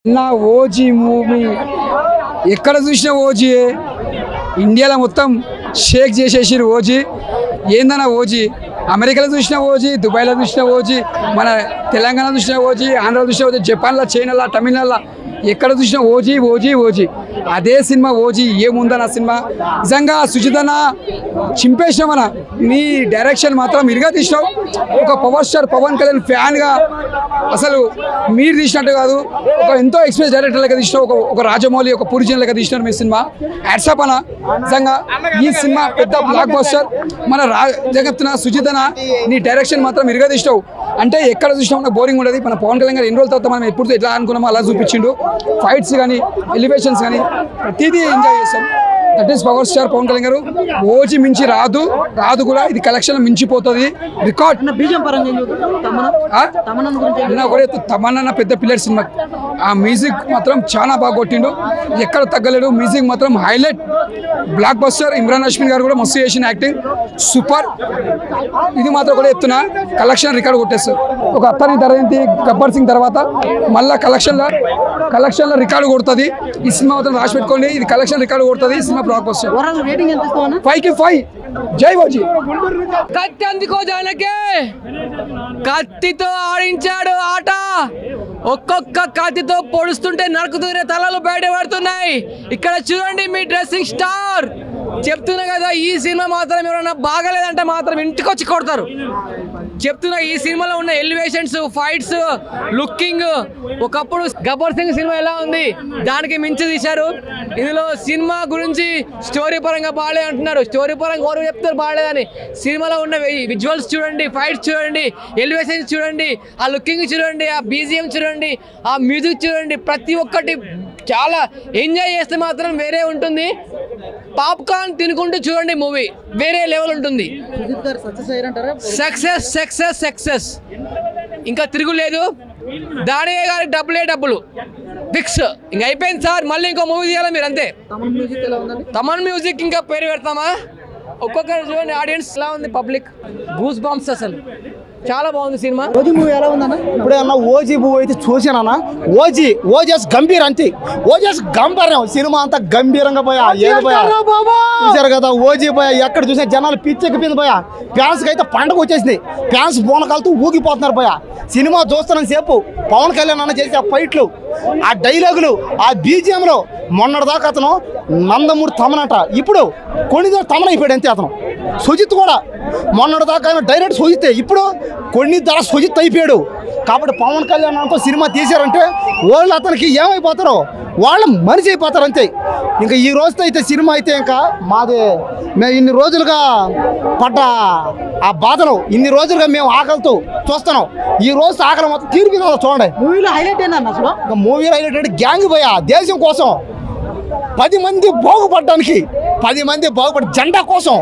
నా OG movie ఎక్కడ చూసినా ఓజీ ఇండియాలో మొత్తం షేక్ చేసేసారు ఓజీ. ఏందన్నా ఓజీ అమెరికాలో చూసిన ఓజీ, దుబాయ్లో చూసిన ఓజీ, మన తెలంగాణ చూసిన ఓజీ, ఆంధ్రలో చూసిన ఓజీ, జపాన్లో, చైనాలో, తమిళనాడులో ఎక్కడ చూసినా ఓజీ ఓజీ ఓజీ. అదే సినిమా ఓజీ ఏముందన్న సినిమా నిజంగా సుజితన చింపేసినామన్న. నీ డైరెక్షన్ మాత్రం ఇరుగా తీసినావు. ఒక పవర్ స్టార్ పవన్ కళ్యాణ్ ఫ్యాన్గా అసలు మీరు తీసినట్టు కాదు, ఒక ఎంతో ఎక్స్పీరియన్స్ డైరెక్టర్ లెక్క తీసినావు. ఒక రాజమౌళి, ఒక పూరిజన్ లెక్క తీసినారు మీ సినిమా. యాడ్సాప్ అన్న నిజంగా ఈ సినిమా పెద్ద బ్లాక్ బస్టర్. మన జగత్తున సుజితన నీ డైరెక్షన్ మాత్రం ఇరుగా తీసినావు. అంటే ఎక్కడ చూసినా మనకు బోరింగ్ ఉండదు. మన పవన్ కళ్యాణ్ గారు ఎన్ని రోజుల తర్వాత మనం ఎప్పుడు ఎట్లా అనుకున్నామో అలా చూపించిండు. ఫైట్స్ కానీ ఎలివేషన్స్ కానీ ప్రతిదీ ఎంజాయ్ చేస్తాం. That is power star Pawan Kalyan garu. OG మించి రాదు కూడా. ఇది కలెక్షన్ మించిపోతుంది. రికార్డ్ కూడా తమన్నా పెద్ద పిల్లర్ సినిమా. ఆ మ్యూజిక్ మాత్రం చాలా బాగా కొట్టిండు, ఎక్కడ తగ్గలేడు. మ్యూజిక్ మాత్రం highlight, block buster. Imran Hashmi గారు కూడా మస్తు చేసిన యాక్టింగ్ సూపర్. ఇది మాత్రం కూడా ఎత్తున కలెక్షన్ రికార్డ్ కొట్టేస్తారు. ఒక అత్తని ధరయంతి గబ్బర్ సింగ్ తర్వాత మళ్ళీ కలెక్షన్లో రికార్డు కొడుతుంది ఈ సినిమా. మాత్రం రాసి పెట్టుకోండి, ఇది కలెక్షన్ రికార్డు కొడుతుంది ఈ సినిమా. బ్లాక్ బస్టర్ 5కి 5. జై ఓజీ. కత్తి అందుకో జానకే, కత్తితో ఆడించాడు ఆట. ఒక్కొక్క కత్తితో పొడుస్తుంటే నరుకుతూనే తలలు బయట పడుతున్నాయి. ఇక్కడ చూడండి మీ డ్రెస్సింగ్ స్టార్. చెప్తున్నా కదా, ఈ సినిమా మాత్రం ఎవరైనా బాగలేదంటే మాత్రం ఇంటికి వచ్చి కొడతారు. చెప్తున్నా, ఈ సినిమాలో ఉన్న ఎలివేషన్స్, ఫైట్స్, లుకింగ్. ఒకప్పుడు గబ్బర్ సింగ్ సినిమా ఎలా ఉంది దానికి మించి తీశారు. ఇందులో సినిమా గురించి స్టోరీ పరంగా బాగాలే అంటున్నారు. స్టోరీ పరంగా ఎవరు చెప్తారు బాగాలేదని? సినిమాలో ఉన్న విజువల్స్ చూడండి, ఫైట్స్ చూడండి, ఎలివేషన్స్ చూడండి, ఆ లుకింగ్ చూడండి, ఆ బీజిఎం చూడండి, ఆ మ్యూజిక్ చూడండి. ప్రతి ఒక్కటి చాలా ఎంజాయ్ చేస్తే మాత్రం వేరే ఉంటుంది. పాప్కార్న్ తినుకుంటూ చూడండి, మూవీ వేరే లెవెల్ ఉంటుంది. సక్సెస్ ఇంకా తిరుగులేదు. దానియే గారికి డబ్బులు ఫిక్స్. ఇంకా అయిపోయింది సార్, మళ్ళీ ఇంకో మూవీ తీయాలి మీరు, అంతే. తమన్ మ్యూజిక్ ఇంకా పేరు పెడతామా? ఒక్కొక్కరు చూడండి, ఆడియన్స్ ఎలా ఉంది, పబ్లిక్ గూస్ బంప్స్. అసలు చాలా బాగుంది సినిమా. ఓజీ మూవీ ఎలా ఉందన్న? ఇప్పుడే అన్న ఓజీ మూవీ అయితే చూసానన్న. ఓజస్ గంభీర్ అంతే. ఓజస్ గంభీరం సినిమా అంతా గంభీరంగా పోయా. ఏది పోయా చూసారు కదా, ఓజీ పోయా. ఎక్కడ చూసినా జనాలు పిచ్చెక్కిపోయింది పోయా. ఫ్యాన్స్కి అయితే పండగ వచ్చేసింది. ఫ్యాన్స్ బోనకాలతో ఊగిపోతున్నారు పోయా. సినిమా చూస్తున్న సేపు పవన్ కళ్యాణ్ అన్న చేసే ఆ ఫైట్లు, ఆ డైలాగులు, ఆ బీజిఎంలో మొన్నటిదాకా అతను నందమూరి తమనట, ఇప్పుడు కొన్నిదో తమన అయిపోయాడు అంతే. అతను సుజిత్ కూడా మొన్నటిదాకా ఆయన డైరెక్ట్ సుజితే, ఇప్పుడు కొన్ని ధర సుజిత్ అయిపోయాడు. కాబట్టి పవన్ కళ్యాణ్ అంతా సినిమా తీశారంటే వాళ్ళు అతనికి ఏమైపోతారో వాళ్ళ మనిషి అయిపోతారు అంతే. ఇంకా ఈ రోజుతో అయితే సినిమా అయితే ఇంకా మేము ఇన్ని రోజులుగా పడ్డ ఆ బాధలు, ఇన్ని రోజులుగా మేము ఆకలితో చూస్తున్నాం. ఈ రోజు ఆకలి మొత్తం తీరిపోయింది చూడండి. మూవీలో హైలైట్ ఏంటన్న అసలు? మూవీలో హైలైట్ అంటే గ్యాంగ్ పోయా. దేశం కోసం 10 మంది బాగుపడడానికి, 10 మంది బాగుపడి జెండా కోసం,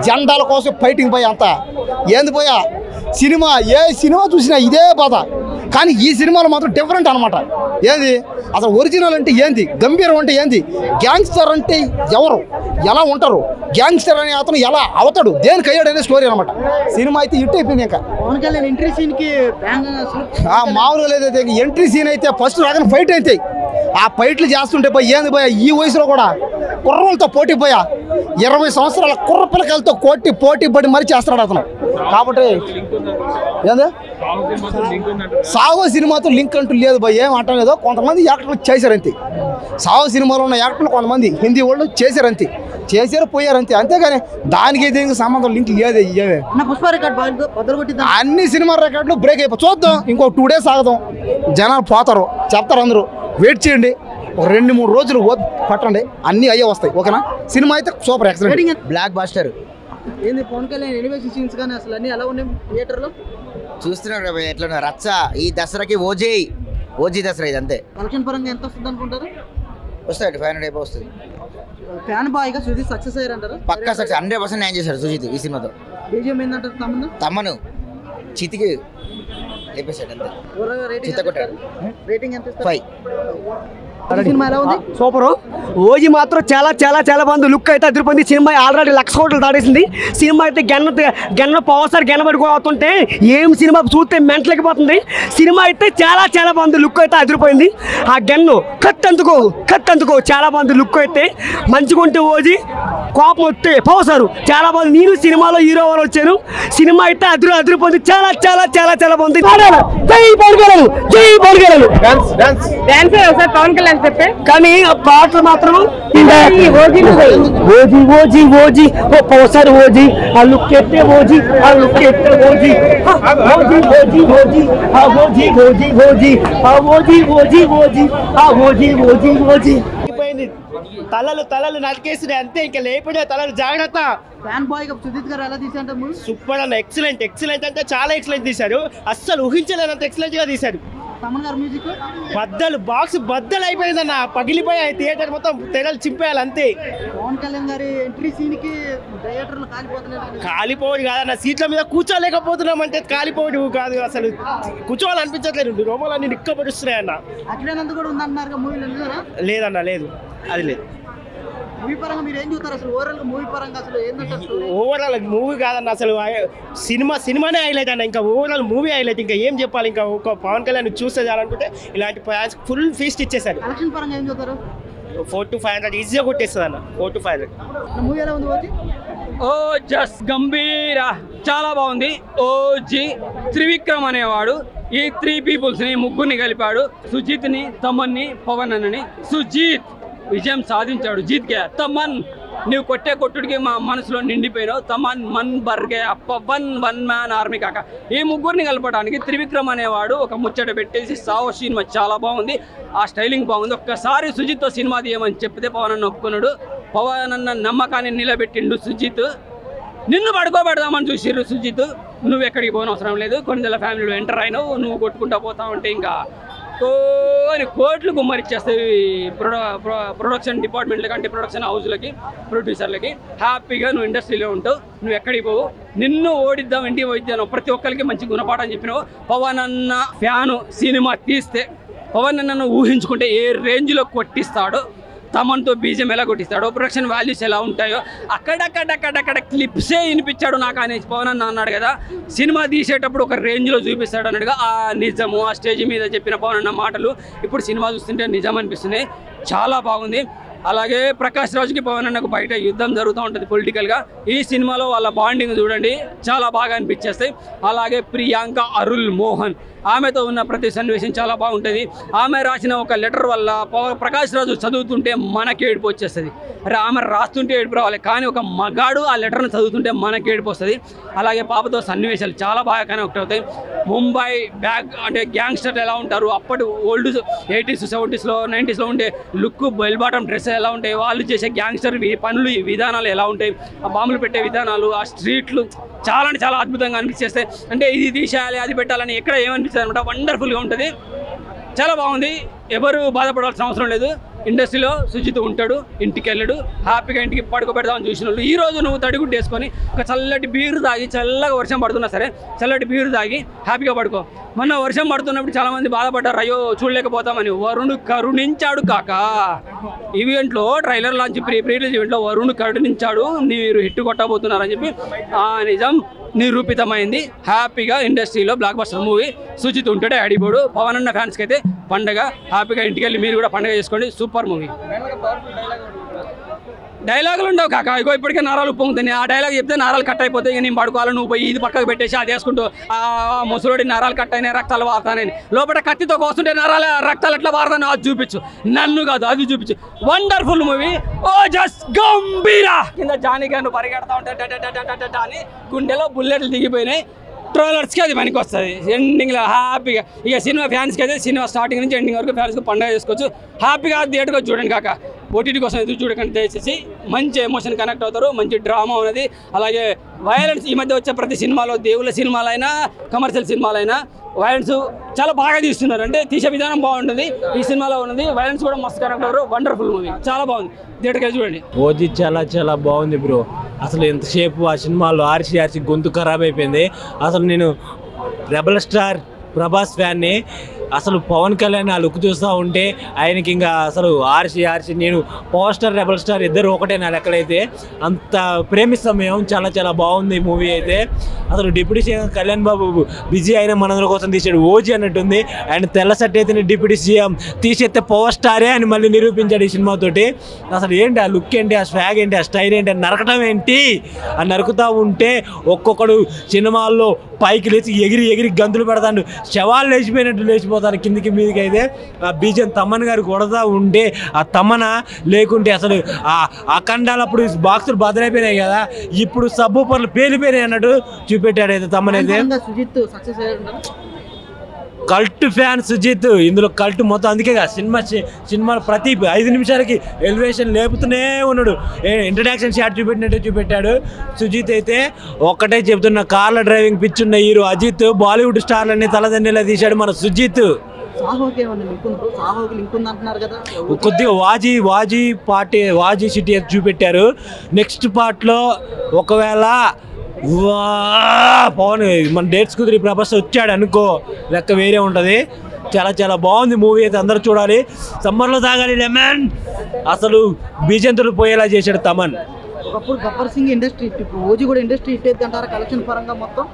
జెండాల కోసం ఫైటింగ్ పోయా అంతా. ఏంది పోయా సినిమా, ఏ సినిమా చూసినా ఇదే బాధ. కానీ ఈ సినిమాలో మాత్రం డిఫరెంట్ అనమాట. ఏంది అసలు ఒరిజినల్ అంటే ఏంది, గంభీరం అంటే ఏంది, గ్యాంగ్స్టర్ అంటే ఎవరు, ఎలా ఉంటారు, గ్యాంగ్స్టర్ అనే అతను ఎలా అవుతాడు, దేనికి అయ్యాడు అనే స్టోరీ అనమాట. సినిమా అయితే హిట్ అయిపోయింది. ఇంకా ఎంట్రీ సీన్కి మామూలుగా లేదైతే ఎంట్రీ సీన్ అయితే ఫస్ట్ రాగానే ఫైట్ అయితే ఆ ఫైట్లు చేస్తుంటే పోయి ఏంది పోయా, ఈ వయసులో కూడా కుర్రలతో పోటీ పోయా, 20 సంవత్సరాల కుర్ర పిల్లకాయలతో పోటీ పడి మరీ చేస్తున్నాడు అతను. కాబట్టి ఏంది సాగో సినిమాతో లింక్ అంటూ లేదు భయ్, ఏం అంటలేదు. కొంతమంది యాక్టర్లు చేశారంతే. సాగో సినిమాలో ఉన్న యాక్టర్లు కొంతమంది హిందీ వాళ్ళు చేశారంతే, చేశారు పోయారంతే. అంతేగాని దానికి దీనికి సంబంధం లింక్ లేదు. అన్ని సినిమా రికార్డులు బ్రేక్ అయిపోయి చూద్దాం. ఇంకో 2 days ఆగదాం, జనాలు పోతారు, చెప్తారు అందరూ. వెయిట్ చేయండి, ఒక 2-3 రోజులు పట్టండి, అన్నీ అయ్యే వస్తాయి. ఓకేనా? సినిమా అయితే సూపర్ ఎక్సలెంట్, బ్లాక్ బస్టర్. ఏంది పవన్ కళ్యాణ్ ఎలివేషన్ సీన్స్ కానీ అసలు అన్నీ ఎలా ఉన్నాయి థియేటర్లో? చూస్తున్నారు కదా ఎట్లా రచ్చ. ఈ దసరాకి ఓజీ దసరా ఇది అంతే. కలెక్షన్ పరంగా ఎంత వస్తుంది అనుకుంటారు? వస్తాయి 500 అయిపో వస్తుంది. ఫ్యాన్ బాయ్గా సుజిత్ సక్సెస్ అయ్యారంటారు? పక్కా సక్సెస్, 100% న్యాయం చేశాడు సుజిత్ ఈ సినిమాతో. బీజిఎం ఏంటంటారు? తమ్మను చితికి ఎపిసోడ్ అంతే రేటింగ్ చిత్తకొట్టాడు రేటింగ్ ఎంత 5 సినిమా ఎలా ఉంది? సూపర్. ఓజీ మాత్రం చాలా చాలా చాలా బాగుంది. లుక్ అయితే అదిరిపోయింది. సినిమా ఆల్రెడీ 1,00,000 కోట్లు దాటేసింది. సినిమా అయితే గన్న పవర్ గన్న పడిపోతుంటే ఏం సినిమా చూస్తే మెంటలెక్కిపోతుంది. సినిమా అయితే చాలా చాలా బాగుంది. లుక్ అయితే అదిరిపోయింది. ఆ గన్ను కత్తందుకో చాలా బాగుంది. లుక్ అయితే మంచిగా ఉంటే ఓజీ, కోపం వస్తే పవర్ చాలా బాగుంది. నేను సినిమాలో హీరో వాళ్ళు వచ్చాను. సినిమా అయితే అదిరిపోయింది. చాలా చాలా చాలా చాలా బాగుంది. పవన్ కళ్యాణ్ చెప్పే కానీ పాటలు మాత్రం ఓజీ ఒకసారి ఓజీ ఆ లుక్ ఎత్తే ఓజీ తలలు నరికేసినాయి అంతే. ఇంకా లేకపోతే తలలు జాగ్రత్త. ఫ్యాన్ బాయ్ సుజిత్ గారు ఎలా తీసారంటే మూవీ సూపర్ అన్న. ఎక్సలెంట్ అంటే చాలా ఎక్సలెంట్ తీశారు. అస్సలు ఊహించలేనంత ఎక్సలెంట్ గా తీశారు. తమన్ గారు మ్యూజిక్ బాక్స్ బద్దలు అయిపోయిందన్న. పగిలిపోయాయి. థియేటర్ మొత్తం తెరలు చింపేయాలి అంతే. పవన్ కళ్యాణ్ గారి ఎంట్రీ సీన్ కి థియేటర్లు కాలిపోవడు కాదన్న. సీట్ల మీద కూర్చోలేకపోతున్నాం అంటే కాలిపోవడు కాదు. అసలు కూర్చోవాలనిపించట్లేదు. రోమాలన్నీ నిక్కబడుస్తున్నాయన్న. అఖిలానంద్ కూడా ఉందన్నారు మూవీలో. లేదన్న, లేదు, అది లేదు. మూవీ పరంగా మీరు ఏం చూస్తారు అసలు? ఓవరాల్ మూవీ పరంగా అసలు ఏంటంటే ఓవరాల్ మూవీ కాదన్న. అసలు సినిమానే హైలైట్ అన్న. ఇంకా ఓవరాల్ మూవీ హైలైట్. ఇంకా ఏం చెప్పాలి? ఇంకా ఒక పవన్ కళ్యాణ్ చూస్తే చాలనుకుంటే ఇలాంటి ఫుల్ ఫీస్ట్ ఇచ్చేసారు. కలెక్షన్ పరంగా ఏం చూస్తారు? 400 to 500 ఈజీగా కొట్టేస్తుంది అన్న. 400 to 500. మూవీ ఎలా ఉంది ఓజీ? ఓ జస్ గంభీర చాలా బాగుంది. ఓజీ త్రివిక్రమ్ అనేవాడు ఈ 3 పీపుల్స్ని ముగ్గురిని కలిపాడు. సుజిత్ని, తమన్ని, పవన్ అన్నని. సుజిత్ విజయం సాధించాడు. జీత్ గా తమన్ నువ్వు కొట్టే కొట్టుడికి మా మనసులో నిండిపోయినావు. Thaman Mann Barge Pawan one man army కాక ఈ ముగ్గురిని కలపడానికి త్రివిక్రమ్ అనేవాడు ఒక ముచ్చట పెట్టేసి సావో సినిమా చాలా బాగుంది. ఆ స్టైలింగ్ బాగుంది. ఒక్కసారి సుజిత్తో సినిమా తీయమని చెప్తే పవన్ అన్న ఒప్పుకున్నాడు. పవన్ అన్న నమ్మకాన్ని నిలబెట్టిండు సుజిత్. నిన్ను పడుకోబెడదామని చూసిర్రు సుజిత్. నువ్వు ఎక్కడికి పోనవసరం లేదు. కొన్ని ఫ్యామిలీలో ఎంటర్ అయినావు. నువ్వు కొట్టుకుంటా పోతా ఉంటే ఇంకా అని కోట్లు గుమ్మరిచ్చేస్తాయి ప్రొడక్షన్ డిపార్ట్మెంట్లకి, అంటే ప్రొడక్షన్ హౌస్లకి, ప్రొడ్యూసర్లకి. హ్యాపీగా నువ్వు ఇండస్ట్రీలో ఉంటావు. నువ్వు ఎక్కడికి పోవు. నిన్ను ఓడిద్దాం, ఇంటికి పోయిద్దాను. ప్రతి ఒక్కరికి మంచి గుణపాఠం చెప్పినావు. పవన్ అన్న ఫ్యాను సినిమా తీస్తే పవన్ అన్నను ఊహించుకుంటే ఏ రేంజ్లో కొట్టిస్తాడో, తమన్తో బీజం ఎలా కొట్టిస్తాడో, ప్రొడక్షన్ వాల్యూస్ ఎలా ఉంటాయో అక్కడక్కడ క్లిప్సే వినిపించాడు నాకు అనేసి పవన్ అన్న అన్నాడు కదా. సినిమా తీసేటప్పుడు ఒక రేంజ్లో చూపిస్తాడు అన్నట్టుగా ఆ నిజము ఆ స్టేజ్ మీద చెప్పిన పవన్ అన్న మాటలు ఇప్పుడు సినిమా చూస్తుంటే నిజం అనిపిస్తున్నాయి. చాలా బాగుంది. అలాగే ప్రకాష్ రాజ్కి పవన్ అన్నకు బయట యుద్ధం జరుగుతూ ఉంటుంది పొలిటికల్గా. ఈ సినిమాలో వాళ్ళ బాండింగ్ చూడండి చాలా బాగా అనిపించేస్తాయి. అలాగే ప్రియాంక అరుల్ మోహన్ ఆమెతో ఉన్న ప్రతి సన్నివేశం చాలా బాగుంటుంది. ఆమె రాసిన ఒక లెటర్ వల్ల ప్రకాష్ రాజు చదువుతుంటే మనకి ఏడుపు వచ్చేస్తుంది. అరే ఆమె రాస్తుంటే ఏడుపు రావాలి, కానీ ఒక మగాడు ఆ లెటర్ను చదువుతుంటే మనకి ఏడుపు వస్తుంది. అలాగే పాపతో సన్నివేశాలు చాలా బాగా కనెక్ట్ అవుతాయి. ముంబై అంటే గ్యాంగ్స్టర్ ఎలా ఉంటారు, అప్పటి ఓల్డ్ 80s 70s 90s ఉండే లుక్, బెల్ బాటమ్ డ్రెస్ ఎలా ఉంటాయి, వాళ్ళు చేసే గ్యాంగ్స్టర్ పనులు విధానాలు ఎలా ఉంటాయి, ఆ బాంబులు పెట్టే విధానాలు, ఆ స్ట్రీట్లు చాలా అంటే చాలా అద్భుతంగా అనిపించేస్తాయి. అంటే ఇది తీసేయాలి అది పెట్టాలని ఎక్కడ ఏమనిపిస్తుంది అనమాట. వండర్ఫుల్గా ఉంటుంది. చాలా బాగుంది. ఎవరు బాధపడాల్సిన అవసరం లేదు. ఇండస్ట్రీలో సుజిత్ ఉంటాడు, ఇంటికి వెళ్ళడు, హ్యాపీగా ఇంటికి పడుకోబెడదామని చూసిన వాళ్ళు ఈ రోజు నువ్వు తడిగుడ్డు వేసుకొని ఒక చల్లటి బీరు తాగి, చల్లగా వర్షం పడుతున్నా సరే చల్లటి బీరు తాగి హ్యాపీగా పడుకో. మొన్న వర్షం పడుతున్నప్పుడు చాలామంది బాధపడ్డారు, అయ్యో చూడలేకపోతామని. వరుణ్ కరుణించాడు కాక. ఈవెంట్లో ట్రైలర్ లాంచ్ ప్రీ రిలీజ్ ఈవెంట్లో వరుణ్ కరుణించాడు. మీరు హిట్ కొట్టబోతున్నారని చెప్పి ఆ నిజం నిరూపితమైంది. హ్యాపీగా ఇండస్ట్రీలో బ్లాక్ బస్టర్ మూవీ. సుజిత్ ఉంటాడే అడిపోడు. పవన్ అన్న ఫ్యాన్స్కి అయితే పండగ. హ్యాపీగా ఇంటికి వెళ్ళి మీరు కూడా పండగ చేసుకోండి. Super movie. డైలాగులు ఉండవు కాక. ఇగో ఇప్పటికే నారాలు ఉప్పొంగుతాయి. ఆ డైలాగ్ చెప్తే నారాలు కట్ అయిపోతాయి. ఇక నేను పడుకోవాలి, నువ్వు పోయి ఇది పక్కకు పెట్టేసి అది వేసుకుంటూ ఆ ముసలోడి నారాలు కట్ అయినాయి, రక్తాలు వారుతానని. లోపల కత్తితో కోస్తుంటే రక్తాలు ఎట్లా వారుతానో అది చూపించు, నన్ను కాదు అది చూపించు. Wonderful movie. ఓ జస్ట్ గంభీరా. కింద జానీ గారు పరిగెడతా ఉంటే అని గుండెలో బుల్లెట్లు దిగిపోయినాయి. ట్రోలర్స్కి అది పనికి వస్తుంది. ఎండింగ్లో హ్యాపీగా ఇక సినిమా ఫ్యాన్స్కి అయితే సినిమా స్టార్టింగ్ నుంచి ఎండింగ్ వరకు ఫ్యాన్స్కి పండుగ చేసుకోవచ్చు. హ్యాపీగా థియేటర్కి వచ్చి చూడండి కాక. ఓటీటీ కోసం ఎదురు చూడకండి దయచేసి. మంచి ఎమోషన్ కనెక్ట్ అవుతారు. మంచి డ్రామా ఉన్నది. అలాగే వైలెన్స్ ఈ మధ్య వచ్చే ప్రతి సినిమాలో, దేవుళ్ళ సినిమాలైనా కమర్షియల్ సినిమాలైనా వైలెన్స్ చాలా బాగా తీస్తున్నారు. అంటే తీసే విధానం బాగుంటుంది. ఈ సినిమాలో ఉన్నది వైలెన్స్ కూడా మస్తు కనెక్ట్ అవుతారు. Wonderful movie. చాలా బాగుంది. థియేటర్కి వెళ్ళి చూడండి. ఓజీ చాలా చాలా బాగుంది బ్రో. అసలు ఎంతసేపు ఆ సినిమాలో ఆర్చి గొంతు ఖరాబ్ అయిపోయింది. అసలు నేను రెబల్ స్టార్ ప్రభాస్ ఫ్యాన్ని. అసలు పవన్ కళ్యాణ్ ఆ లుక్ చూస్తూ ఉంటే ఆయనకి ఇంకా అసలు ఆర్సి నేను పవర్ స్టార్ రెబల్ స్టార్ ఇద్దరు ఒకటే నా లెక్కలైతే. అంత ప్రేమిస్తాం మేము. చాలా చాలా బాగుంది ఈ మూవీ అయితే. అసలు deputy CM Kalyan Babu busy అయిన మనందరి కోసం తీసాడు. ఓజీ అన్నట్టుంది. ఆయన తెల్ల సెట్ అయితే డిప్యూటీ సీఎం, తీసేస్తే పవర్ స్టారే అని మళ్ళీ నిరూపించాడు ఈ సినిమాతోటి. అసలు ఏంటి ఆ లుక్ ఏంటి, ఆ స్వాగ్ ఏంటి, ఆ స్టైల్ ఏంటి, నరకటం ఏంటి, ఆ నరుకుతూ ఉంటే ఒక్కొక్కడు సినిమాల్లో పైకి లేచి ఎగిరి ఎగిరి గంతులు పెడతాడు. శవాలు లేచిపోయినట్టు లేచిపోతారు కిందికి మీదకి. అయితే ఆ బీజం తమ్మన్ గారు కొడతా ఉంటే ఆ తమ్మన లేకుంటే అసలు ఆ అఖండాలు అప్పుడు బాక్సులు బదలైపోయినాయి కదా, ఇప్పుడు సబ్బు పనులు పేలిపోయినాయి అన్నట్టు చూపెట్టాడు అయితే తమ్మన్ అయితే. కల్ట్ ఫ్యాన్ సుజిత్ ఇందులో కల్ట్ మొత్తం. అందుకే సినిమాలు ప్రతి 5 నిమిషాలకి ఎలివేషన్ లేపుతూనే ఉన్నాడు. ఇంట్రడక్షన్ షాట్ చూపెట్టాడు సుజిత్ అయితే. ఒక్కటే చెప్తున్నా, కార్ల డ్రైవింగ్ పిచ్చున్న హీరో అజిత్ బాలీవుడ్ స్టార్లన్నీ తలదన్నేలా తీశాడు మన సుజిత్. కొద్దిగా వాజీ సిటీ చూపెట్టారు. నెక్స్ట్ పార్ట్లో ఒకవేళ పవన్ మన డేట్స్ కుదిరి ప్రభాస్ వచ్చాడు అనుకో, లెక్క వేరే ఉంటుంది. చాలా చాలా బాగుంది మూవీ అయితే. అందరూ చూడాలి. సమ్మర్లో తాగాలి లెమన్. అసలు బీజంతులు పోయేలా చేశాడు తమన్. ఒకప్పుడు గబ్బర్ సింగ్ ఇండస్ట్రీ హిట్, ఇప్పుడు ఓజీ కూడా ఇండస్ట్రీ హిట్ అయితే అంటారా కలెక్షన్ పరంగా మొత్తం?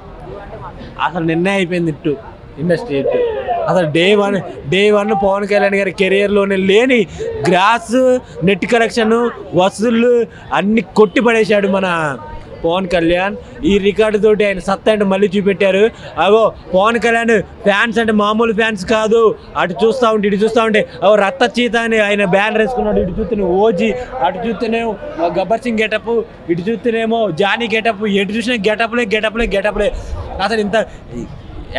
అసలు నిన్నే అయిపోయింది హిట్, ఇండస్ట్రీ హిట్. అసలు డే వన్ పవన్ కళ్యాణ్ గారి కెరియర్లోనే లేని గ్రాస్, నెట్ కలెక్షన్, వసూళ్ళు అన్ని కొట్టి పడేశాడు మన పవన్ కళ్యాణ్. ఈ రికార్డు తోటి ఆయన సత్తా అంటే మళ్ళీ చూపెట్టారు. అగో పవన్ కళ్యాణ్ ఫ్యాన్స్ అంటే మామూలు ఫ్యాన్స్ కాదు. అటు చూస్తూ ఉంటే ఇటు చూస్తూ ఉంటే రక్త చీత అని ఆయన బ్యానర్ వేసుకున్నాడు. ఇటు చూస్తేనే ఓజీ, అటు చూస్తేనేమో గబ్బర్ సింగ్ గెటప్, ఇటు చూస్తేనేమో జానీ గెటప్, ఎటు చూసినా గెటప్లే. అసలు ఇంత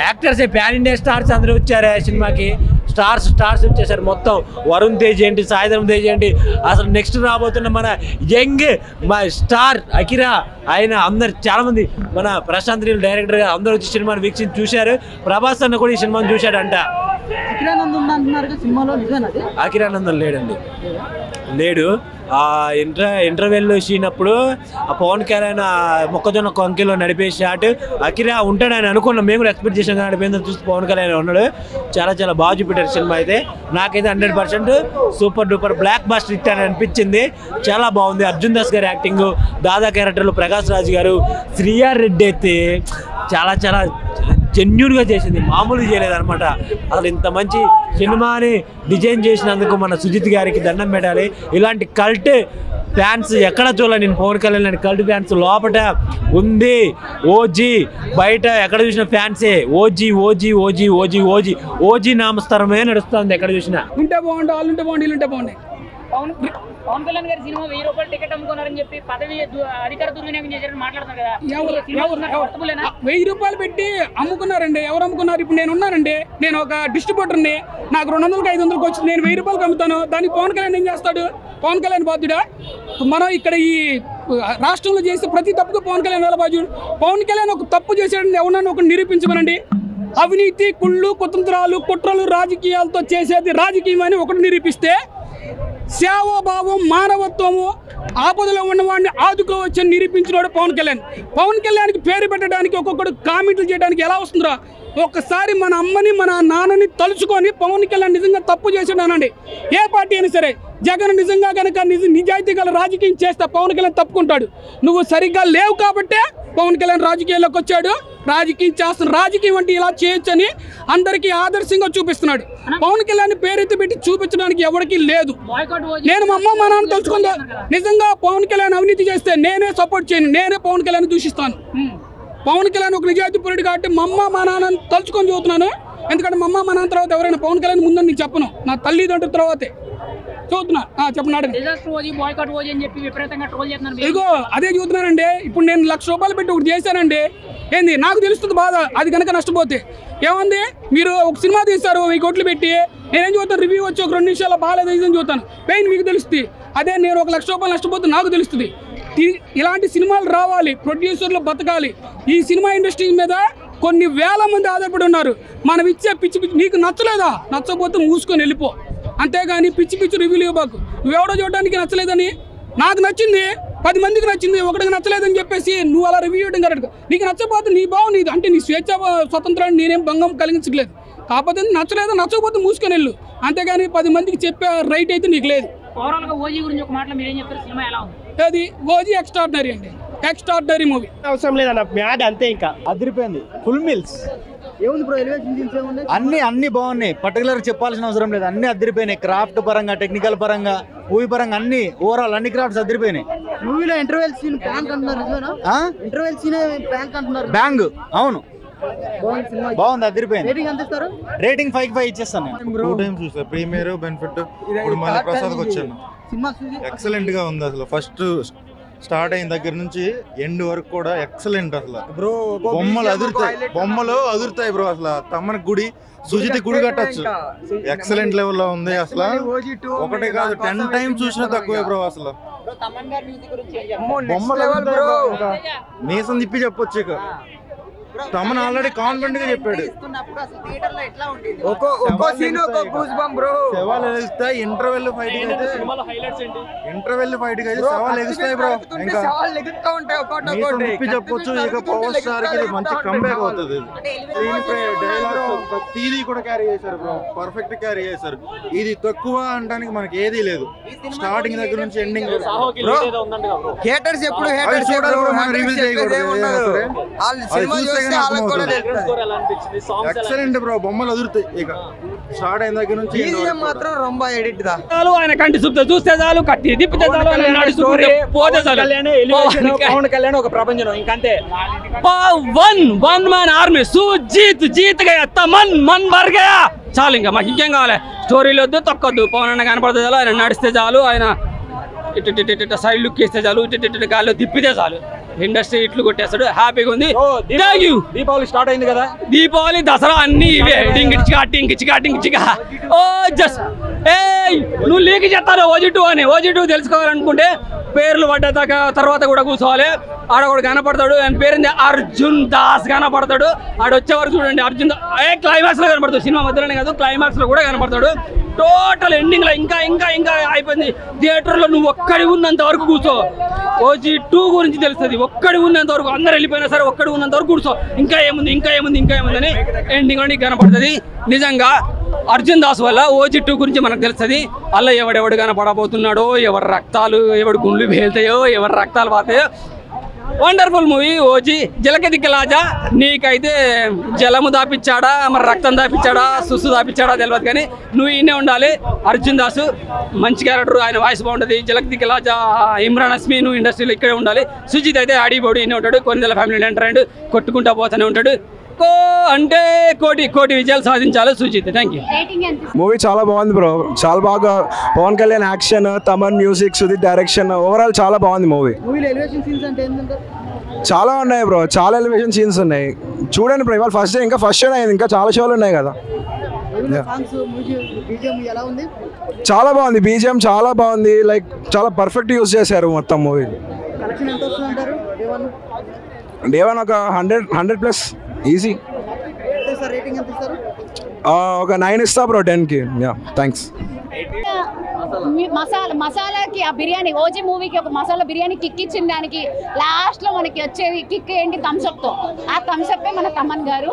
యాక్టర్స్ ప్యాన్ ఇండియా స్టార్స్ అందరూ వచ్చారు ఆ సినిమాకి. స్టార్స్ వచ్చేసారు మొత్తం. వరుణ్ తేజ్ ఏంటి, సాయిధరం తేజ్ ఏంటి, అసలు నెక్స్ట్ రాబోతున్న మన యంగ్ మా స్టార్ అకిరా, ఆయన అందరు చాలామంది, మన ప్రశాంత్ నీల్ డైరెక్టర్ గారు అందరూ వచ్చి సినిమాని వీక్షించి చూశారు. ప్రభాస్ అన్న కూడా ఈ సినిమాని చూశాడంట. అకిరానందన్ లేడు. ఆ ఇంటర్వెల్ సీనప్పుడు ఆ పవన్ కళ్యాణ్ మొక్కజొన్న కొంకిలో నడిపే షాట్ అకిరా ఉంటాడని అనుకున్నాం. మేము కూడా ఎక్స్పెక్ట్ చేసాం. నడిపోయిందని చూసి పవన్ కళ్యాణ్ ఉన్నాడు. చాలా చాలా బాగా చూపెట్టారు సినిమా అయితే. నాకైతే 100% super duper block buster hit అని అనిపించింది. చాలా బాగుంది. అర్జున్ దాస్ గారి యాక్టింగ్, దాదా క్యారెక్టర్లు ప్రకాష్ రాజ్ గారు, శ్రీయార్ రెడ్డి అయితే చాలా చాలా జెన్యూన్గా చేసింది, మామూలు చేయలేదన్నమాట. అసలు ఇంత మంచి సినిమాని డిజైన్ చేసినందుకు మన సుజిత్ గారికి దండం పెట్టాలి. ఇలాంటి కల్ట్ ఫ్యాన్స్ ఎక్కడ చూడాలి నేను పవన్ కళ్యాణ్ కల్ట్ ఫ్యాన్స్ లోపల ఉంది. ఓజీ బయట ఎక్కడ చూసిన ఫ్యాన్సే ఓజీ నామస్తరమే నడుస్తుంది ఎక్కడ చూసినా. ఉంటే బాగుండే, వాళ్ళు ఉంటే బాగుండే, వీళ్ళు ఉంటే బాగుండే. పవన్ కళ్యాణ్ గారి సినిమా 1000 రూపాయలు టికెట్ అమ్ముకున్నారని చెప్పి పదవి అధికార దుర్వినియోగం చేశారని మాట్లాడుతున్నారు కదా. 1000 రూపాయలు పెట్టి అమ్ముకున్నారండి. ఎవరు అమ్ముకున్నారు? ఇప్పుడు నేను ఉన్నానండి, నేను ఒక డిస్ట్రిబ్యూటర్ని, నాకు 200కి 500కి వచ్చింది, నేను 1000 రూపాయలకి అమ్ముతాను. దానికి పవన్ కళ్యాణ్ ఏం చేస్తాడు? పవన్ కళ్యాణ్ బాధ్యుడా? మనం ఇక్కడ ఈ రాష్ట్రంలో చేసే ప్రతి తప్పుకు పవన్ కళ్యాణ్ ఎలా బాధ్యుడు? పవన్ కళ్యాణ్ ఒక తప్పు చేశాడని ఎవరన్నా ఒక నిరూపించమనండి. అవినీతి, కుళ్ళు, కుతంత్రాలు, కుట్రలు, రాజకీయాలతో చేసేది రాజకీయం అని ఒకటి నిరూపిస్తే, సేవాభావం, మానవత్వము, ఆపదలో ఉన్నవాడిని ఆదుకోవచ్చని నిరూపించినాడు పవన్ కళ్యాణ్. పవన్ కళ్యాణ్కి పేరు పెట్టడానికి ఒక్కొక్కడు కామెంట్లు చేయడానికి ఎలా వస్తుందిరా? ఒక్కసారి మన అమ్మని మన నాన్నని తలుచుకొని పవన్ కళ్యాణ్ నిజంగా తప్పు చేసాడనండి. ఏ పార్టీ అయినా సరే, జగన్ నిజంగా కనుక నిజాయితీ గల రాజకీయం చేస్తే పవన్ కళ్యాణ్ తప్పుకుంటాడు. నువ్వు సరిగ్గా లేవు కాబట్టే పవన్ కళ్యాణ్ రాజకీయాల్లోకి వచ్చాడు. రాజకీయం చేస్తున్న రాజకీయం అంటే ఇలా చేయొచ్చని అందరికీ ఆదర్శంగా చూపిస్తున్నాడు. పవన్ కళ్యాణ్ పేరెత్తి పెట్టి చూపించడానికి ఎవరికి లేదు. నేను మా అమ్మ మా నాన్న తలుచుకుందా నిజంగా పవన్ కళ్యాణ్ అవినీతి చేస్తే నేనే సపోర్ట్ చేయను, నేనే పవన్ కళ్యాణ్ దూషిస్తాను. పవన్ కళ్యాణ్ ఒక నిజాయితీ పరుడు కాబట్టి మా అమ్మ మా నాన్న తలుచుకొని చూస్తున్నాను. ఎందుకంటే మా అమ్మ మా నాన్న తర్వాత ఎవరైనా పవన్ కళ్యాణ్ ముందని నీకు చెప్పను, నా తల్లిదండ్రుల తర్వాతే చూస్తున్నా. చెప్పన్నాడు ఇగో అదే చూస్తున్నానండి. ఇప్పుడు నేను 1,00,000 రూపాయలు పెట్టి ఒకటి చేశానండి. ఏంది నాకు తెలుస్తుంది బాధ. అది కనుక నష్టపోతే ఏముంది? మీరు ఒక సినిమా తీస్తారు 1000 కోట్లు పెట్టి, నేనేం చూస్తాను, రివ్యూ వచ్చి ఒక 2 నిమిషాలు బాగాలేదు అని చూస్తాను, పెయిన్ మీకు తెలుస్తుంది. అదే నేను ఒక 1,00,000 రూపాయలు నష్టపోతే నాకు తెలుస్తుంది. ఇలాంటి సినిమాలు రావాలి, ప్రొడ్యూసర్లు బతకాలి. ఈ సినిమా ఇండస్ట్రీ మీద కొన్ని వేల మంది ఆధారపడి ఉన్నారు. మనం ఇచ్చే పిచ్చి నీకు నచ్చలేదా? నచ్చకపోతే మూసుకొని వెళ్ళిపో, అంతేగాని పిచ్చి రివ్యూలు ఇవ్వబాకు. నువ్వెవడో చూడడానికి నచ్చలేదని, నాకు నచ్చింది 10 మందికి నచ్చింది, ఒకటికి నచ్చలేదని చెప్పేసి నువ్వు అలా రివ్యూ చేయడం కరెక్ట్. నీకు నచ్చకపోతే నీ బావు నీది, అంటే నీ స్వేచ్ఛ స్వతంత్రాన్ని నేనేం భంగం కలిగించలేదు. కాకపోతే నచ్చలేదు, నచ్చకపోతే మూసుకొని వెళ్ళు, అంతేగాని 10 మందికి చెప్పే రైట్ అయితే నీకు లేదు. ఓవరాల్ గా ఓజీ గురించి ఒక మాటలో మీరేం చెప్తారు? సినిమా ఎలా ఉంది? అది ఓజీ ఎక్స్ట్రాడినరీ అండి, ఎక్స్ట్రాడినరీ మూవీ. అవసరం లేదన్న, మ్యాడ్ అంతే, ఇంకా అదిరిపోయింది. ఫుల్ మీల్స్ ఏముంది బ్రో, ఎలివేషన్ సీన్స్ ఏమున్నాయి? అన్ని బాగున్నాయి. పర్టికులర్ చెప్పాల్సిన అవసరం లేదు, అన్ని అదిరిపోయినాయి. క్రాఫ్ట్ పరంగా, టెక్నికల్ పరంగా, మూవీ పరంగా అన్ని ఓవరాల్ అన్ని క్రాఫ్ట్స్ అదిరిపోయినాయి. మూవీలో ఇంటర్వెల్ సీన్ ప్రాంక్ అంటున్నారు, నిజమేనా? ఇంటర్వెల్ సీన్ ప్రాంక్ అంటున్నారు. బ్యాంగ్, అవును బాగుంది, అదిరిపోయింది. రేటింగ్ ఎంత ఇస్తారు? రేటింగ్ 5/5 ఇచ్చేస్తాను. 2 టైమ్స్ చూసా, ప్రీమియర్ బెనిఫిట్. ఇప్పుడు మళ్ళీ ప్రసాద్కి వచ్చాను. సినిమా ఎక్సలెంట్ గా ఉంది. అసలు ఫస్ట్ స్టార్ట్ అయిన దగ్గర నుంచి ఎండ్ వరకు కూడా ఎక్సలెంట్. అసలు బొమ్మలు అదురుతాయి బ్రో. అసలు తమ్మన గుడి, సుజిత్ గుడి కట్టచ్చు. ఎక్సలెంట్ లెవెల్ లో ఉంది. అసలు ఒకటే కాదు 10 టైమ్స్ చూసినా తక్కువే బ్రో. అసలు బొమ్మలు మీసం తిప్పి చెప్పొచ్చు. ఇక తమన్ ఆల్రెడీ కాన్ఫిడెంట్ గా చెప్పాడు. సవాల్ ఎగుస్తాయి. ఇంటర్వెల్ ఫైట్ అయితే సవాల్ ఎగుస్తాయి బ్రో. ఇంకా మీసం తిప్పి చెప్పొచ్చు. ఇక పవర్ స్టార్ కి మంచి కంబ్యాక్ అవుతుంది. డైలాగ్స్ ప్రతిదీ కూడా క్యారీ చేశారు బ్రో, పర్ఫెక్ట్ క్యారీ చేశారు. ఇది తక్కువ అనడానికి మనకి ఏదీ లేదు. స్టార్టింగ్ దగ్గర నుంచి ఎండింగ్ హేటర్స్ ఎప్పుడు రివీల్ చేయకూడదు. ఎక్సలెంట్ బ్రో, బొమ్మలు అదురుతాయి. ఇక స్టార్ట్ అయిన దగ్గర నుంచి మాత్రం రొంబ ఎడిట్ దా చాలు, ఆయన కంటి చూస్తే చాలు, కట్టి తిప్పితే చాలు, పోతే చాలు. పవన్ కళ్యాణ్ ఒక ప్రపంచం, ఇంకంతే. వన్ మ్యాన్ ఆర్మీ, సుజీత్ జీత్ గయా, తమన్ మన్ మర్ గయా, చాలు. ఇంకా మాకు ఇంకేం కావాలి? స్టోరీలు వద్దు, తొక్కొద్దు. పవన్ అన్న కనపడితే చాలు, ఆయన నడిస్తే చాలు, ఆయన ఇటు సైడ్ లుక్ ఇస్తే చాలు, ఇటు గాల్లో తిప్పితే చాలు. ఇండస్ట్రీ ఇట్లు కొట్టేస్తాడు, హ్యాపీగా ఉంది. దీపావళి స్టార్ట్ అయింది కదా, దీపావళి దసరా అన్ని ఇవే. టింగిచికా ఓ జస్ట్ నువ్వు లీక్ చేస్తాను ఓజీ2 అని. ఓజీ2 తెలుసుకోవాలనుకుంటే పేర్లు పడ్డ తర్వాత కూడా కూర్చోవాలి. ఆడ కూడా కనపడతాడు, ఆయన పేరుంది అర్జున్ దాస్ కనపడతాడు. ఆడ వచ్చేవారు చూడండి, అర్జున్ క్లైమాక్స్ లో కనపడతాడు. సినిమా మధ్యలోనే కాదు, క్లైమాక్స్ లో కూడా కనపడతాడు. టోటల్ ఎండింగ్ లో ఇంకా అయిపోయింది. థియేటర్ లో నువ్వు ఒక్కడి ఉన్నంత వరకు కూర్చో. ఓజీ2 గురించి తెలుస్తుంది. ఒక్కడి ఉన్నంత వరకు, అందరు వెళ్ళిపోయినా సరే ఒక్కడి ఉన్నంత వరకు కూర్చో. ఇంకా ఏముంది అని ఎండింగ్ లో నీకు కనపడుతుంది. నిజంగా అర్జున్ దాస్ వల్ల ఓజీ2 గురించి మనకు తెలుస్తుంది. అలా ఎవడెవడు కనపడబోతున్నాడో, ఎవరి రక్తాలు, ఎవడు గుండ్లు పేలుతాయో, ఎవరి రక్తాలు పోతాయో. Wonderful movie OG. జలకెదికలాజా నీకైతే జలము దాపిచ్చాడా, మరి రక్తం దాపిచ్చాడా, సుస్సు దాపిచ్చాడా తెలియదు, కానీ నువ్వు ఈయనే ఉండాలి. అర్జున్ దాసు మంచి క్యారెక్టర్, ఆయన వాయిస్ బాగుంటుంది. జలకెదికలాజా ఇమ్రాన్ హస్మీ నువ్వు ఇండస్ట్రీలో ఇక్కడే ఉండాలి. సుజిత్ అయితే ఆడిబోడి ఈయనే ఉంటాడు. కొన్ని ఫ్యామిలీ ఎంటర్ అయ్యాడు, కొట్టుకుంటా పోతూనే ఉంటాడు. అంటే కోటి విజయాలు సాధించాలి సుజిత్. Thank you. మూవీ చాలా బాగుంది బ్రో, చాలా బాగా. Pawan Kalyan action, Thaman music, Sujeeth direction, overall చాలా బాగుంది మూవీ. ఎలివేషన్ సీన్స్ అంటే ఏంటంటే చాలా ఉన్నాయి బ్రో, చాలా ఎలివేషన్ సీన్స్ ఉన్నాయి. చూడండి బ్రో, ఇవాళ ఫస్ట్ డే, ఇంకా ఫస్ట్ షో అయింది, ఇంకా చాలా షోలు ఉన్నాయి కదా. చాలా బాగుంది బీజిఎం, చాలా బాగుంది. లైక్ చాలా పర్ఫెక్ట్ యూజ్ చేశారు మొత్తం మూవీ. డే 1 ఒక 100+ ఈజీ. ఒక 9 ఇస్తా బ్రో 10కి. Yeah thanks. మసాలాకి ఆ బిర్యానీ, ఓజీ మూవీకి ఒక మసాలా బిర్యానీ కిక్ ఇచ్చిన దానికి లాస్ట్ లో మనకి వచ్చేది కిక్ ఏంటి? థమ్స్అప్ తో. ఆ థమ్స్అప్ మన తమన్ గారు.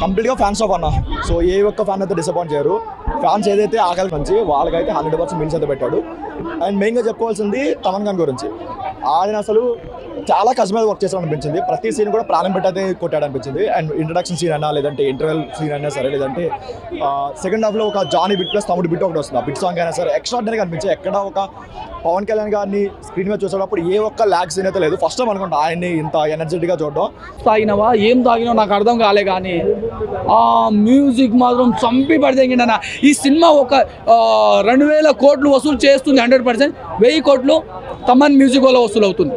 కంప్లీట్ గా ఫ్యాన్స్ ఆఫ్ అన్న. సో ఏ ఒక్క ఫ్యాన్ అయితే డిసప్పాయింట్ చేయరు. ఫ్యాన్స్ ఏదైతే ఆకలి నుంచి వాళ్ళకైతే 100% మిన్స్ అయితే పెట్టాడు. అండ్ మెయిన్గా చెప్పుకోవాల్సింది తమన్ ఖాన్ గురించి. ఆయన అసలు చాలా కష్టమైన వర్క్ చేసాడు అనిపించింది. ప్రతి సీన్ కూడా ప్రాణం పెట్టయితే కొట్టాడు అనిపించింది. అండ్ ఇంట్రడక్షన్ సీన్ అయినా, లేదంటే ఇంటర్వెల్ సీన్ అయినా సరే, లేదంటే సెకండ్ హాఫ్లో ఒక జానీ బిట్ ప్లస్ తమ్ముడు బిట్ ఒకటి వస్తుంది. ఆ బిట్ సాంగ్ అయినా సరే ఎక్స్ట్రాడినరీగా అనిపించింది. ఎక్కడ ఒక పవన్ కళ్యాణ్ గారిని స్క్రీన్ మీద చూసేటప్పుడు ఏ ఒక్క ల్యాగ్ సీన్ అయితే లేదు. ఫస్ట్ టైం అనుకుంటా ఆయన్ని ఇంత ఎనర్జెటిక్గా చూడడం. తాగినవా ఏం తాగినావు నాకు అర్థం కాలే, కానీ ఆ మ్యూజిక్ మాత్రం చంపి పడితేంగిన. ఈ సినిమా ఒక 2000 కోట్లు వసూలు చేస్తుంది. 100%. 1000 కోట్లు తమన్ మ్యూజిక్ వల్ల వసూలు అవుతుంది.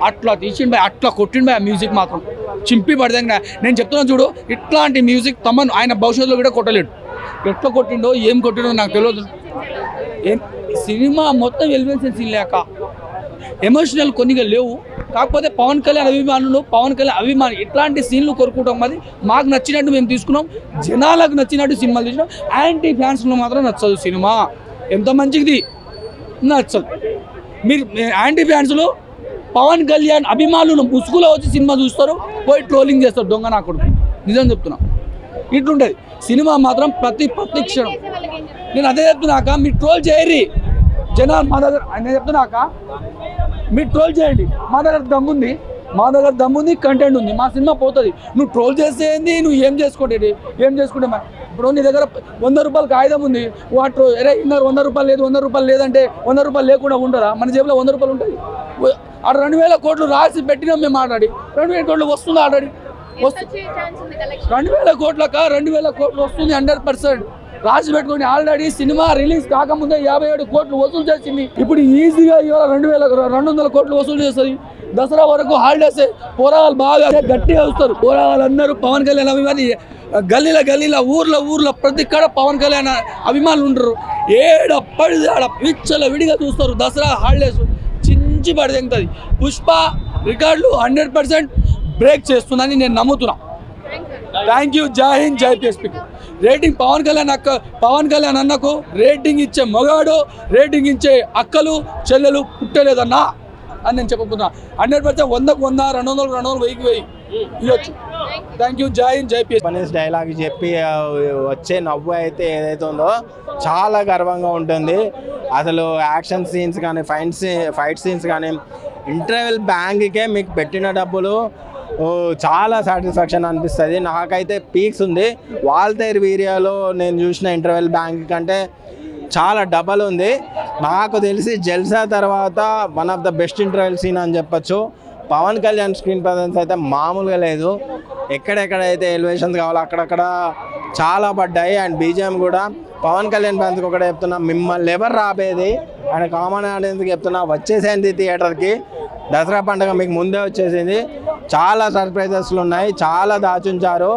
అట్లా తీసిండు, అట్లా కొట్టిండు. ఆ మ్యూజిక్ మాత్రం చింపి పడితే. నేను చెప్తున్నాను చూడు, ఇట్లాంటి మ్యూజిక్ తమన్ ఆయన భవిష్యత్తులో కూడా కొట్టలేడు. ఎట్లా కొట్టిండో ఏం కొట్టిండో నాకు తెలియదు. సినిమా మొత్తం ఎలివేషన్ సీన్ లేక ఎమోషనల్ కొన్నిగా లేవు. కాకపోతే పవన్ కళ్యాణ్ అభిమానులు ఇట్లాంటి సీన్లు కోరుకుంటాం. అది మాకు నచ్చినట్టు మేము తీసుకున్నాం, జనాలకు నచ్చినట్టు సినిమాలు తీసినాం. యాంటీ ఫ్యాన్స్లో మాత్రం నచ్చదు సినిమా. ఎంత మంచిది నచ్చదు. మీరు యాంటీ ఫ్యాన్స్లు పవన్ కళ్యాణ్ అభిమానులు ముసుగులో వచ్చి సినిమా చూస్తారు, పోయి ట్రోలింగ్ చేస్తారు. దొంగ నా కొడుకు, నిజం చెప్తున్నా. ఇట్లుంటుంది సినిమా మాత్రం ప్రతి క్షణం. నేను అదే చెప్తున్నాక మీరు ట్రోల్ చేయరి జనాలు. మా దగ్గర నేను చెప్తున్నాక మీరు ట్రోల్ చేయండి. మా దగ్గర దమ్ముంది, కంటెంట్ ఉంది. మా సినిమా పోతుంది. నువ్వు ట్రోల్ చేస్తే ఏంది, నువ్వు ఏం చేసుకుంటే ఇప్పుడు నీ దగ్గర 100 రూపాయలు కాగితం ఉంది, వాటి అరే ఇన్నర్ 100 రూపాయలు లేదు, 100 రూపాయలు లేదంటే 100 రూపాయలు లేకుండా ఉండరా? మన జేబులో 100 రూపాయలు ఉంటుంది. ఆడ 2000 కోట్లు రాసి పెట్టినాం మేము. ఆల్రెడీ 2000 కోట్లు వస్తుంది. ఆల్రెడీ 2000 కోట్లక 2000 కోట్లు వస్తుంది 100%. రాసి పెట్టుకొని ఆల్రెడీ సినిమా రిలీజ్ కాకముందే 57 కోట్లు వసూలు చేసింది. ఇప్పుడు ఈజీగా ఇవాళ 200 కోట్లు వసూలు చేస్తుంది. దసరా వరకు హాలిడేస్. పోరాలు బాగా గట్టిగా వస్తారు. పోరాళ్ళందరూ పవన్ కళ్యాణ్ అభిమాని. గల్లీల ఊర్లో ప్రతి కాడ పవన్ కళ్యాణ్ అభిమానులు ఉంటారు. ఏడప్పటిది ఆడ పిచ్చల విడిగా చూస్తారు. దసరా హాలిడేస్ చించి పడి తెంగుతుంది. పుష్ప రికార్డులు 100% బ్రేక్ చేస్తుందని నేను నమ్ముతున్నా. Thank you. జై హింద్, జై PSP. రేటింగ్ పవన్ కళ్యాణ్ అన్నకు రేటింగ్ ఇచ్చే మగాడు, రేటింగ్ ఇచ్చే అక్కలు చెల్లెలు పుట్టలేదన్నా అని నేను చెప్పబోతున్నా. 100% 100కు 100, 200కు 200, 1000కి 1000 ఇవ్వచ్చు. Thank you. జై హింద్, జై PSP. డైలాగ్ చెప్పి వచ్చే నవ్వు అయితే ఏదైతే ఉందో చాలా గర్వంగా ఉంటుంది. అసలు యాక్షన్ సీన్స్ కానీ ఫైట్ సీన్స్ కానీ ఇంటర్వెల్ బ్యాంక్కే మీకు పెట్టిన డబ్బులు చాలా సాటిస్ఫాక్షన్ అనిపిస్తుంది. నాకైతే పీక్స్ ఉంది. వాల్తేరు వీరియాలో నేను చూసిన ఇంటర్వెల్ బ్యాంక్ కంటే చాలా డబల్ ఉంది. నాకు తెలిసి జల్సా తర్వాత one of the best interval scene అని చెప్పచ్చు. పవన్ కళ్యాణ్ స్క్రీన్ ప్రజెన్స్ అయితే మామూలుగా లేదు. ఎక్కడెక్కడైతే ఎలివేషన్స్ కావాలో అక్కడక్కడ చాలా పడ్డాయి. అండ్ BGM కూడా పవన్ కళ్యాణ్ ఫ్యాన్స్కి ఒకటే చెప్తున్నా, మిమ్మల్ని ఎవరు రాబేది అండ్ కామన్ ఆడియన్స్కి చెప్తున్నా, వచ్చేసేయండి థియేటర్కి. దసరా పండుగ మీకు ముందే వచ్చేసింది. చాలా సర్ప్రైజెస్లు ఉన్నాయి, చాలా దాచుంచారు.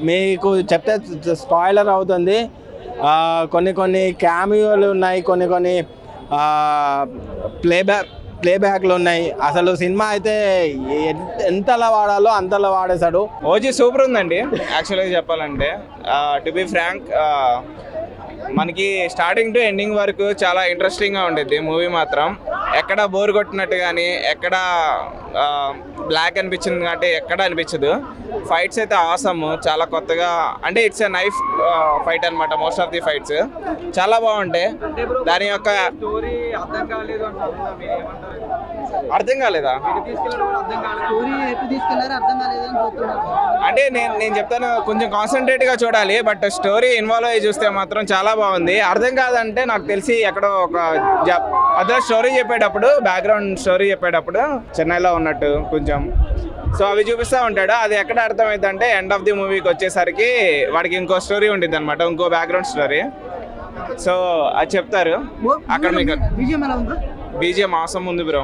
మీకు చెప్తే స్పాయిలర్ అవుతుంది. కొన్ని క్యామియోలు ఉన్నాయి, కొన్ని ప్లేబ్యాక్లు ఉన్నాయి. అసలు సినిమా అయితే ఎంతలా వాడాలో అంతలా వాడేశాడు. ఓజీ సూపర్ ఉందండి. యాక్చువల్గా చెప్పాలంటే టు బి ఫ్రాంక్, మనకి స్టార్టింగ్ టు ఎండింగ్ వరకు చాలా ఇంట్రెస్టింగ్గా ఉండేది మూవీ మాత్రం. ఎక్కడ బోర్ కొట్టినట్టు కానీ, ఎక్కడ బ్లాక్ అనిపించింది కాబట్టి ఎక్కడ అనిపించదు. ఫైట్స్ అయితే ఆసమ్, చాలా కొత్తగా, అంటే ఇట్స్ ఎ నైఫ్ ఫైట్ అనమాట. మోస్ట్ ఆఫ్ ది ఫైట్స్ చాలా బాగుంటాయి. దాని యొక్క అర్థం కాలేదా అంటే నేను చెప్తాను, కొంచెం కాన్సన్ట్రేట్గా చూడాలి. బట్ స్టోరీ ఇన్వాల్వ్ అయ్యి చూస్తే మాత్రం చాలా బాగుంది. అర్థం కాదంటే నాకు తెలిసి ఎక్కడో ఒక అదే స్టోరీ చెప్పేటప్పుడు, బ్యాక్గ్రౌండ్ స్టోరీ చెప్పేటప్పుడు చెన్నైలో ఉన్నట్టు కొంచెం, సో అవి చూపిస్తూ ఉంటాడు. అది ఎక్కడ అర్థమైంది అంటే ఎండ్ ఆఫ్ ది మూవీకి వచ్చేసరికి వాడికి ఇంకో స్టోరీ ఉంటుంది అనమాట, ఇంకో బ్యాక్గ్రౌండ్ స్టోరీ. సో అది చెప్తారు అక్కడ. మీకు BGM ఆసం ఉంది బ్రో.